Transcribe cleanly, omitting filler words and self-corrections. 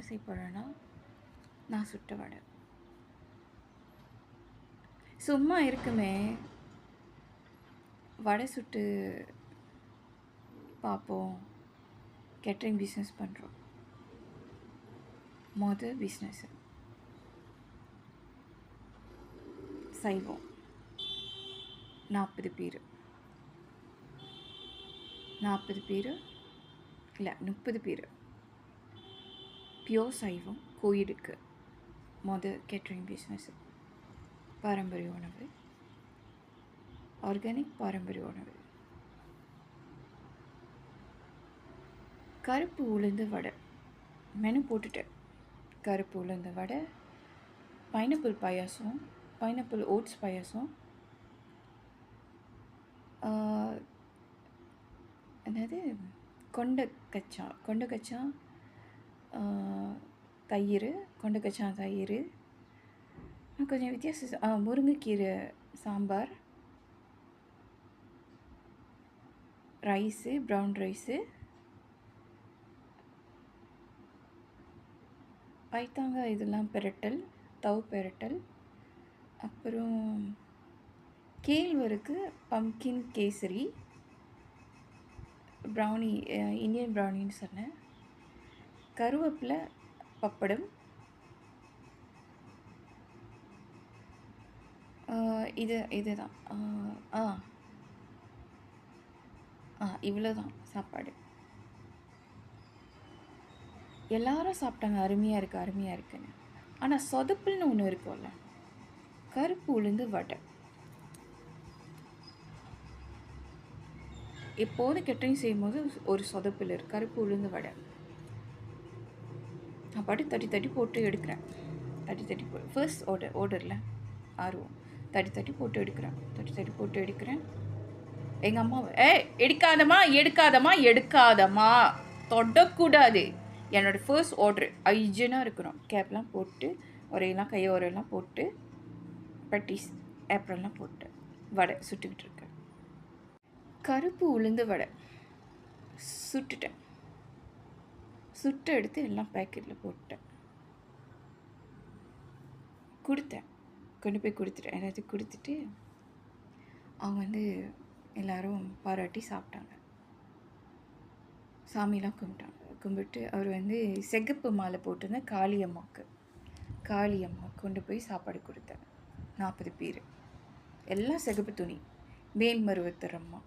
செய்ய போகிறேன்னா, நான் சுட்ட வடை. சும்மா இருக்குமே, வடை சுட்டு பார்ப்போம். கேட்ரிங் பிஸ்னஸ் பண்ணுறோம். பிஸ்னஸ்ஸு சைவம். 40 பேர், 40 பேர் இல்லை 30 பேர். பியோர் சைவம் கோயிலுக்கு கேட்ரிங் பிஸ்னஸ்ஸு. பாரம்பரிய உணவு, ஆர்கானிக் பாரம்பரிய உணவு. கருப்பு உளுந்து வடை மெனு போட்டுட்டேன். கருப்பு உளுந்து வடை, பைனாப்பிள் பாயாசம், பைனாப்பிள் ஓட்ஸ் பாயாசம், என்னது கொண்டக்கச்சா தயிர், கொண்டக்கச்சா தயிர், கொஞ்சம் வித்தியாசம், முருங்கைக்கீரை சாம்பார், ரைஸு, ப்ரௌன் ரைஸு, பைத்தாங்காய் இதெல்லாம் பெரட்டல், தவு பெரட்டல், அப்புறம் கேழ்வரகு பம்கின் கேசரி, ப்ரௌனி, இந்தியன் ப்ரௌனின்னு சொன்னேன், கருவேப்பிலை பப்படம், இதுதான் இவ்வளோதான் சாப்பாடு. எல்லாரும் சாப்பிட்டாங்க, அருமையாக இருக்குன்னு. ஆனால் சொதப்புல்னு ஒன்று இருக்கும்ல, கருப்பு உளுந்து வடை. எப்போதும் கேட்டரிங் செய்யும்போது ஒரு சொதப்பில் இருக்கு. கருப்பு உளுந்து வடை நான் பாட்டு தட்டி போட்டு எடுக்கிறேன். தட்டி ஃபர்ஸ்ட் ஓர்டரில் ஆர்வம் தட்டி போட்டு எடுக்கிறேன். எங்கள் அம்மாவை எடுக்காதம்மா தொடக்கூடாது. என்னோடய ஃபர்ஸ்ட் ஆர்டர் ஐஜனாக இருக்கணும். கேப்லாம் போட்டு கையை உரையெல்லாம் போட்டு பட்டீஸ் ஏப்ரல்லாம் போட்டு வடை சுட்டுக்கிட்டு இருக்கேன். கருப்பு உளுந்து வடை சுட்டுட்டேன். சுட்டு எடுத்து எல்லாம் பேக்கெட்டில் போட்டேன். கொண்டு போய் கொடுத்துட்டேன். எல்லாத்தையும் கொடுத்துட்டு அவங்க எல்லோரும் பாராட்டி சாப்பிட்டாங்க. சாமிலாம் கும்பிட்டு அவர் சிகப்பு மாலை போட்டிருந்த காளியம்மா கொண்டு போய் சாப்பாடு கொடுத்தேன். 40 பேர், எல்லாம் சிகப்பு துணி, மேல்மருவத்தூர் அம்மா.